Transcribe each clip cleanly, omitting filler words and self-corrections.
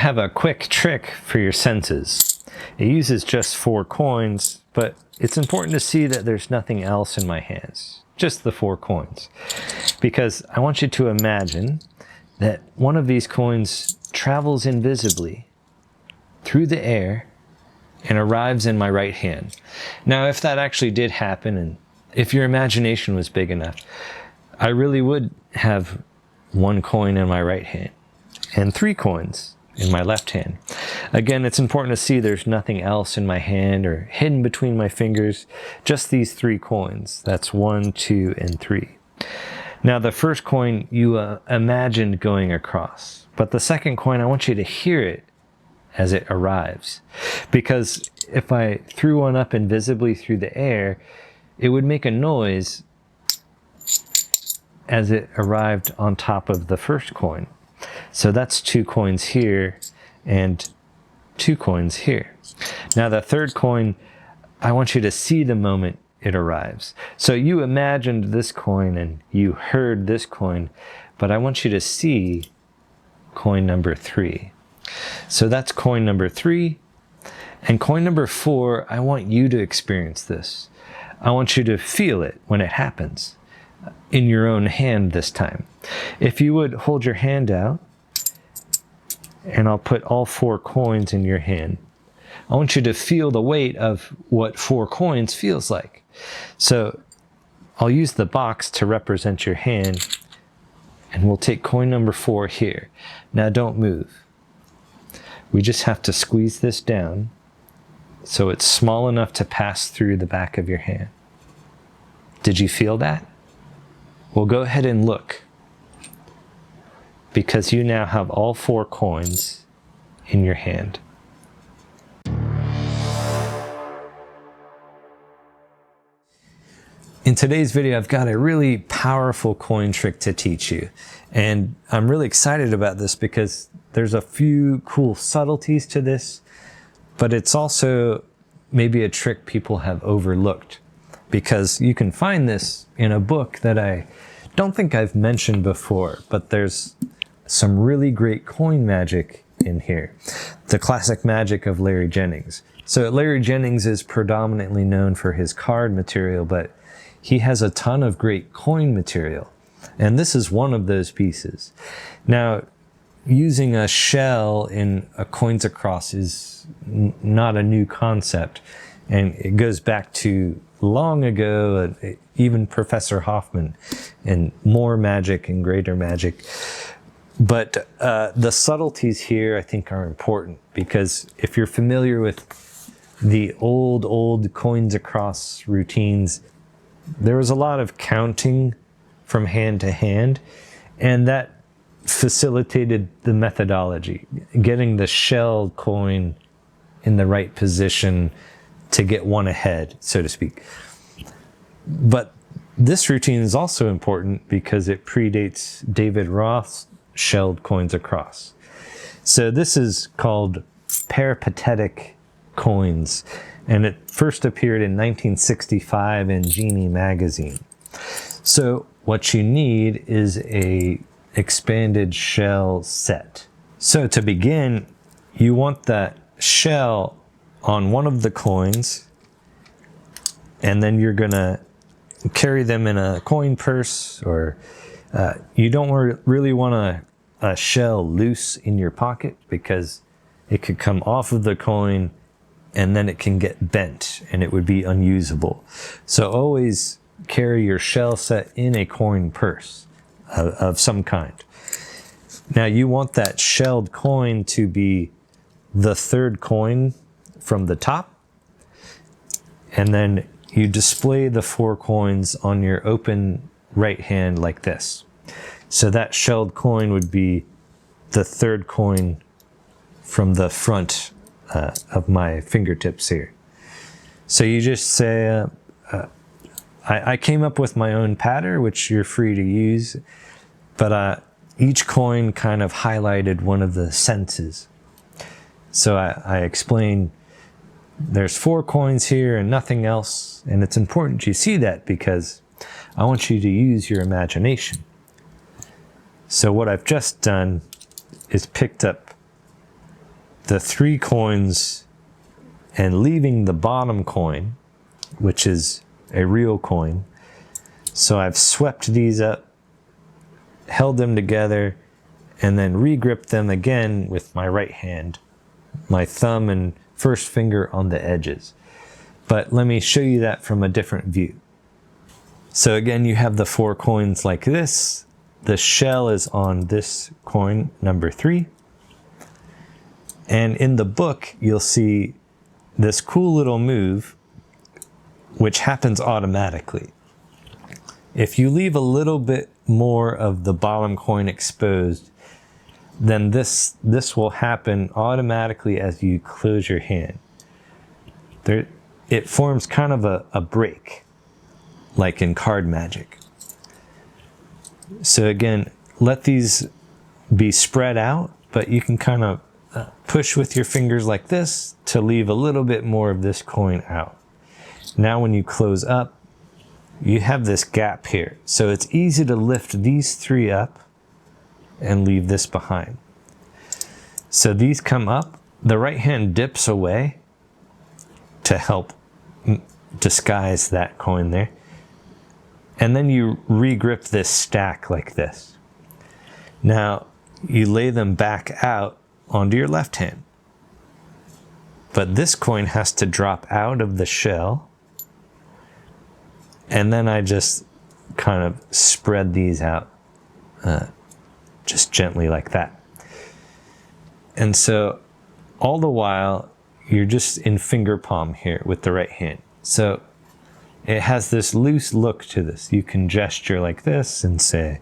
have a quick trick for your senses. It uses just 4 coins, but it's important to see that there's nothing else in my hands, just the 4 coins. Because I want you to imagine that one of these coins travels invisibly through the air and arrives in my right hand. Now, if that actually did happen, and if your imagination was big enough, I really would have 1 coin in my right hand and 3 coins in my left hand. Again, it's important to see there's nothing else in my hand or hidden between my fingers, just these 3 coins. That's 1, 2, and 3. Now, the first coin you imagined going across, but the second coin, I want you to hear it as it arrives. Because if I threw one up invisibly through the air, it would make a noise as it arrived on top of the first coin. So that's 2 coins here and 2 coins here. Now the third coin, I want you to see the moment it arrives. So you imagined this coin and you heard this coin, but I want you to see coin number 3. So that's coin number 3. And coin number 4, I want you to experience this. I want you to feel it when it happens in your own hand this time. If you would hold your hand out, and I'll put all 4 coins in your hand. I want you to feel the weight of what 4 coins feels like. So I'll use the box to represent your hand, and we'll take coin number 4 here. Now don't move. We just have to squeeze this down so it's small enough to pass through the back of your hand. Did you feel that? Well, go ahead and look, because you now have all 4 coins in your hand. In today's video, I've got a really powerful coin trick to teach you. And I'm really excited about this because there's a few cool subtleties to this, but it's also maybe a trick people have overlooked, because you can find this in a book that I don't think I've mentioned before, but there's some really great coin magic in here. The Classic Magic of Larry Jennings. So Larry Jennings is predominantly known for his card material, but he has a ton of great coin material. And this is one of those pieces. Now, using a shell in a coins across is not a new concept. And it goes back to long ago, even Professor Hoffman, and more magic and greater magic. But the subtleties here, I think, are important, because if you're familiar with the old coins across routines, there was a lot of counting from hand to hand, and that facilitated the methodology, getting the shell coin in the right position to get one ahead, so to speak. But this routine is also important because it predates David Roth's shelled coins across. So this is called Peripatetic coins, and it first appeared in 1965 in Genie magazine. So what you need is a expanded shell set. So to begin, you want that shell on one of the coins, and then you're gonna carry them in a coin purse, or you don't really want a shell loose in your pocket, because it could come off of the coin and then it can get bent and it would be unusable. So always carry your shell set in a coin purse of some kind. Now you want that shelled coin to be the 3rd coin from the top, and then you display the 4 coins on your open right hand like this. So that shelled coin would be the 3rd coin from the front of my fingertips here. So you just say, I came up with my own pattern, which you're free to use, but each coin kind of highlighted one of the senses. So I explained there's 4 coins here and nothing else, and it's important you see that because I want you to use your imagination. So what I've just done is picked up the 3 coins and leaving the bottom coin, which is a real coin. So I've swept these up, held them together, and then re-gripped them again with my right hand, my thumb and first finger on the edges. But let me show you that from a different view. So again, you have the 4 coins like this. The shell is on this coin, number 3. And in the book, you'll see this cool little move, which happens automatically. If you leave a little bit more of the bottom coin exposed, then this will happen automatically as you close your hand. It forms kind of a break, like in card magic. So again, let these be spread out, but you can kind of push with your fingers like this to leave a little bit more of this coin out. Now when you close up, you have this gap here. So it's easy to lift these 3 up and leave this behind. So these come up, the right hand dips away to help disguise that coin there. And then you re-grip this stack like this. Now you lay them back out onto your left hand. But this coin has to drop out of the shell. And then I just kind of spread these out just gently like that. And so all the while, you're just in finger palm here with the right hand. So it has this loose look to this. You can gesture like this and say,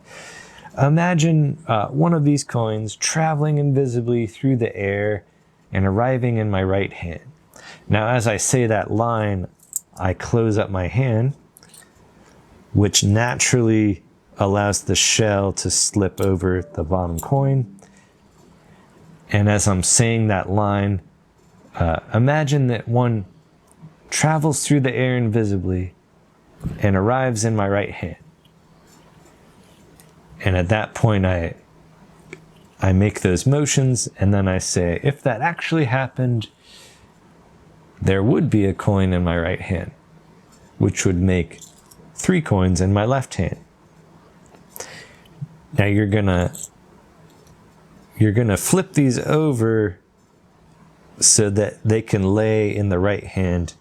imagine one of these coins traveling invisibly through the air and arriving in my right hand. Now, as I say that line, I close up my hand, which naturally allows the shell to slip over the bottom coin. And as I'm saying that line, imagine that one travels through the air invisibly and arrives in my right hand. And at that point, I make those motions, and then I say, if that actually happened, there would be a coin in my right hand, which would make 3 coins in my left hand. Now you're gonna flip these over so that they can lay in the right hand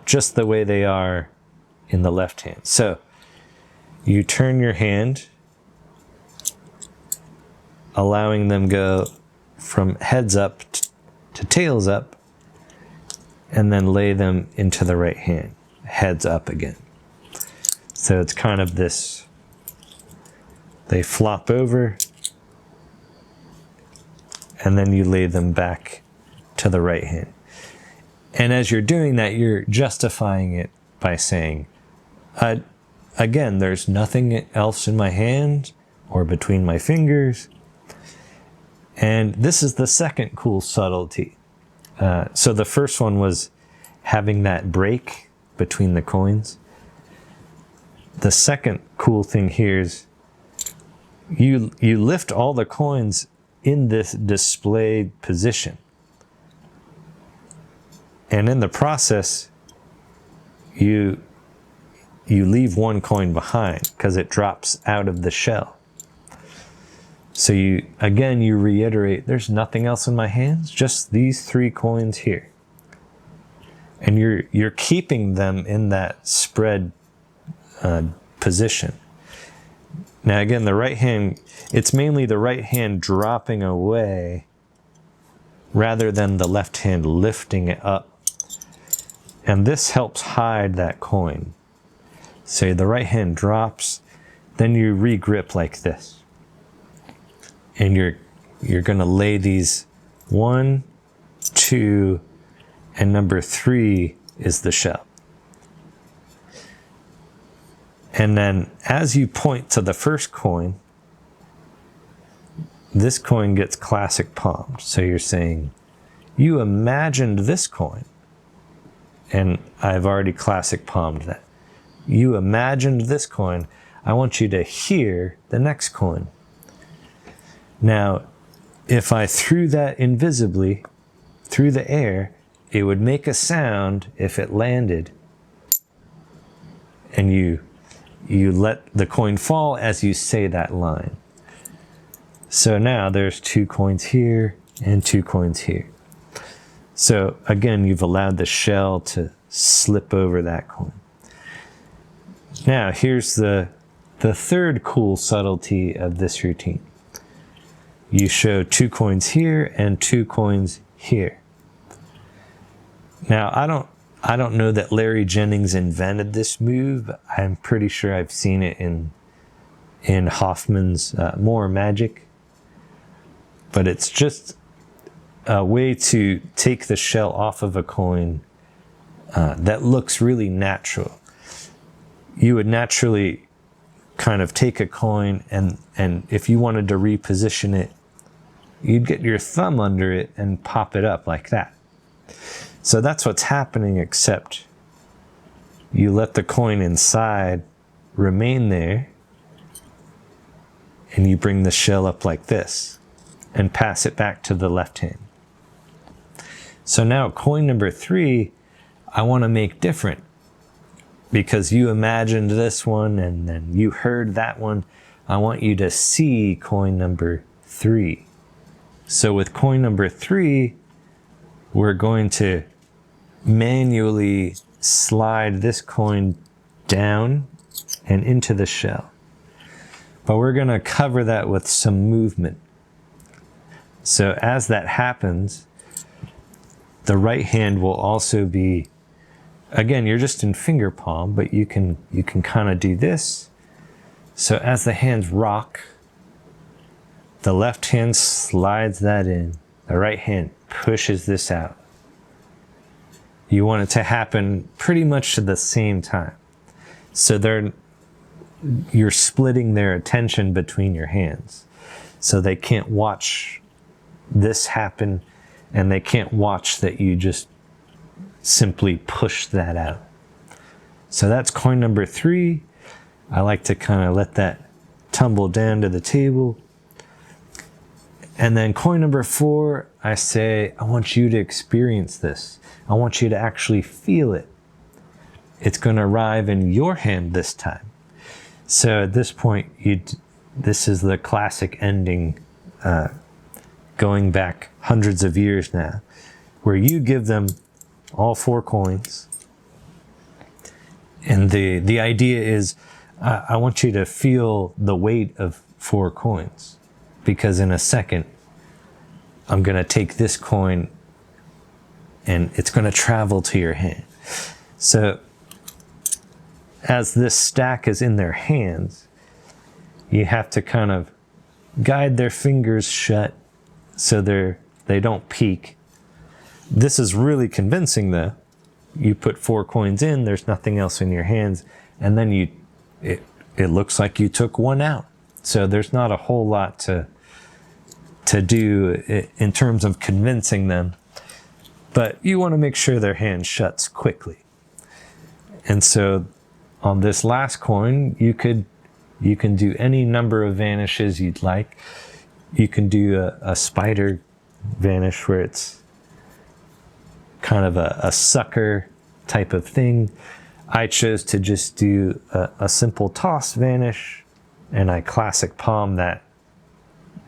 just the way they are in the left hand. So you turn your hand, allowing them go from heads up to tails up, and then lay them into the right hand, heads up again. So it's kind of this, they flop over, and then you lay them back to the right hand. And as you're doing that, you're justifying it by saying, again, there's nothing else in my hand or between my fingers. And this is the second cool subtlety. So the first one was having that break between the coins. The second cool thing here is you lift all the coins in this displayed position. And in the process, you leave 1 coin behind because it drops out of the shell. So you reiterate, there's nothing else in my hands, just these 3 coins here. And you're keeping them in that spread position. Now again, the right hand, it's mainly the right hand dropping away rather than the left hand lifting it up. And this helps hide that coin. So the right hand drops, then you re-grip like this. And you're gonna lay these 1, 2, and number 3 is the shell. And then as you point to the first coin, this coin gets classic palmed. So you're saying, you imagined this coin. And I've already classic palmed that. You imagined this coin. I want you to hear the next coin. Now, if I threw that invisibly through the air, it would make a sound if it landed, and you let the coin fall as you say that line. So now there's 2 coins here and 2 coins here. So again, you've allowed the shell to slip over that coin. Now here's the third cool subtlety of this routine. You show 2 coins here and 2 coins here. Now I don't know that Larry Jennings invented this move. I'm pretty sure I've seen it in Hoffman's More Magic. But it's just a way to take the shell off of a coin that looks really natural. You would naturally kind of take a coin, and if you wanted to reposition it, you'd get your thumb under it and pop it up like that. So that's what's happening, except you let the coin inside remain there, and you bring the shell up like this and pass it back to the left hand. So now coin number 3, I want to make different, because you imagined this one and then you heard that one. I want you to see coin number 3. So with coin number 3, we're going to manually slide this coin down and into the shell. But we're going to cover that with some movement. So as that happens, the right hand will also be, again, you're just in finger palm, but you can kind of do this. So as the hands rock, the left hand slides that in, the right hand pushes this out. You want it to happen pretty much at the same time. So you're splitting their attention between your hands. So they can't watch this happen, and they can't watch that you just simply push that out. So that's coin number 3. I like to kind of let that tumble down to the table. And then coin number 4, I say, I want you to experience this. I want you to actually feel it. It's going to arrive in your hand this time. So at this point, this is the classic ending, going back hundreds of years now, where you give them all 4 coins. And the idea is, I want you to feel the weight of 4 coins, because in a second, I'm going to take this coin and it's going to travel to your hand. So as this stack is in their hands, you have to kind of guide their fingers shut so they don't peek. This is really convincing though. You put 4 coins in, there's nothing else in your hands, and then it looks like you took 1 out. So there's not a whole lot to do in terms of convincing them, but you want to make sure their hand shuts quickly. And so on this last coin, you can do any number of vanishes you'd like. You can do a spider vanish where it's kind of a sucker type of thing. I chose to just do a simple toss vanish, and I classic palm that,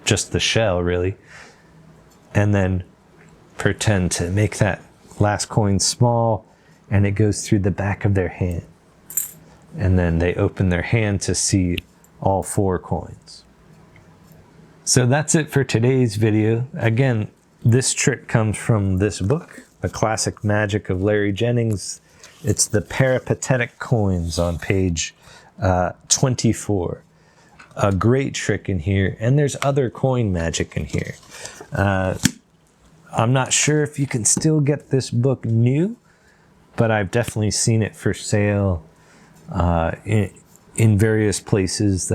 just the shell really, and then pretend to make that last coin small, and it goes through the back of their hand. And then they open their hand to see all 4 coins. So that's it for today's video. Again, this trick comes from this book, The Classic Magic of Larry Jennings. It's the Peripatetic coins on page 24. A great trick in here, and there's other coin magic in here. I'm not sure if you can still get this book new, but I've definitely seen it for sale in various places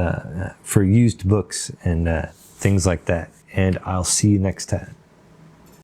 for used books and things like that. And I'll see you next time.